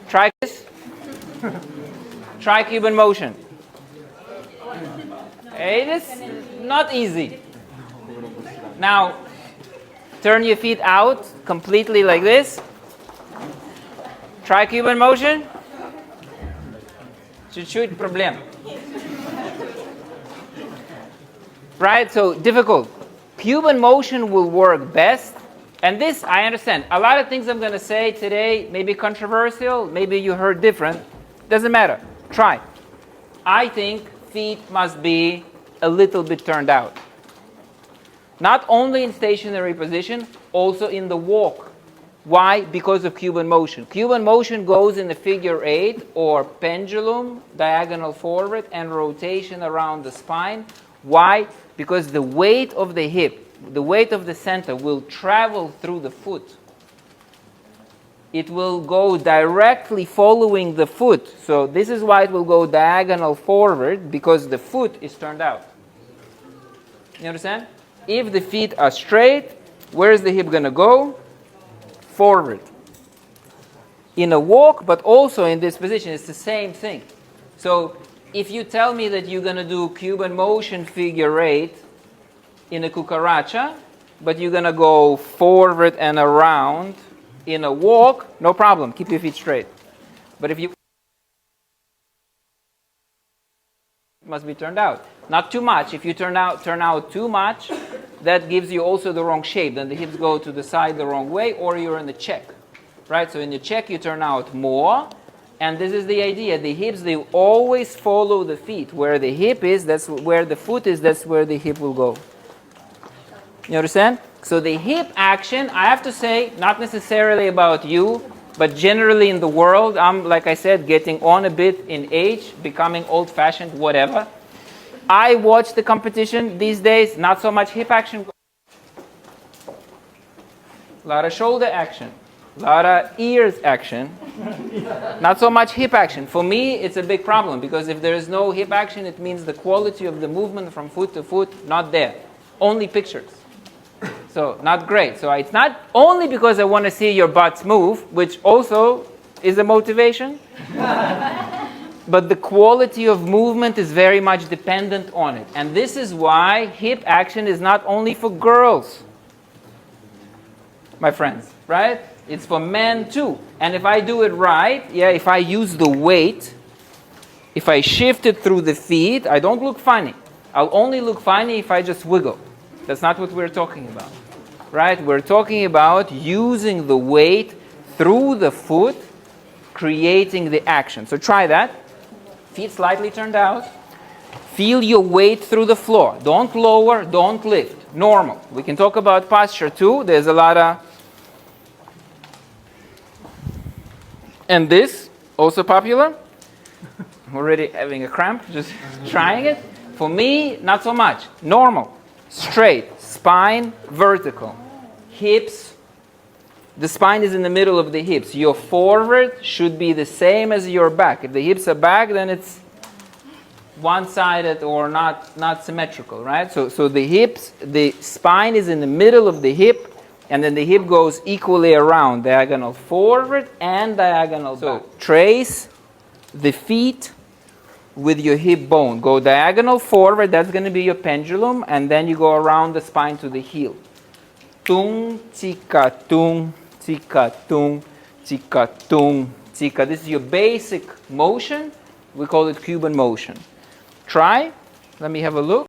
Try this. Try Cuban motion. It is not easy. Now, turn your feet out completely like this. Try Cuban motion. Чуть-чуть проблем. Right? So difficult. Cuban motion will work best. And this, I understand. A lot of things I'm going to say today may be controversial. Maybe you heard different. Doesn't matter. Try. I think feet must be a little bit turned out. Not only in stationary position, also in the walk. Why? Because of Cuban motion. Cuban motion goes in the figure 8 or pendulum, diagonal forward, and rotation around the spine. Why? Because the weight of the hip, the weight of the center will travel through the foot. It will go directly following the foot. So this is why it will go diagonal forward, because the foot is turned out. You understand? If the feet are straight, where is the hip going to go? Forward. In a walk, but also in this position, it's the same thing. So if you tell me that you're going to do Cuban motion figure 8 in a cucaracha, but you're going to go forward and around in a walk, no problem. Keep your feet straight. But if you must be turned out. Not too much. If you turn out too much, that gives you also the wrong shape. Then the hips go to the side the wrong way, or you're in the check. Right? So in the check, you turn out more. And this is the idea. The hips, they always follow the feet. Where the hip is, that's where the foot is, that's where the hip will go. You understand? So the hip action, I have to say, not necessarily about you, but generally in the world, I'm, like I said, getting on a bit in age, becoming old-fashioned, whatever. I watch the competition these days, not so much hip action. A lot of shoulder action. A lot of ears action. Not so much hip action. For me, it's a big problem, because if there is no hip action, it means the quality of the movement from foot to foot, not there. Only pictures. So, not great. So, it's not only because I want to see your butts move, which also is a motivation, but the quality of movement is very much dependent on it. And this is why hip action is not only for girls, my friends, right? It's for men too. And if I do it right, if I use the weight, if I shift it through the feet, I don't look funny. I'll only look funny if I just wiggle. That's not what we're talking about, right? We're talking about using the weight through the foot, creating the action. So try that. Feet slightly turned out. Feel your weight through the floor. Don't lower, don't lift. Normal. We can talk about posture too. There's a lot of... And this, also popular. I'm already having a cramp, just trying it. For me, not so much. Normal. Straight, spine vertical, hips, the spine is in the middle of the hips. Your forward should be the same as your back. If the hips are back, then it's one-sided or not symmetrical, right? So the hips, the spine is in the middle of the hip, and then the hip goes equally around, diagonal forward and diagonal back. So trace the feet with your hip bone. Go diagonal forward, that's going to be your pendulum, and then you go around the spine to the heel. Tung, tika, tung, tika, tung, tika, tung, tika. This is your basic motion. We call it Cuban motion. Try. Let me have a look.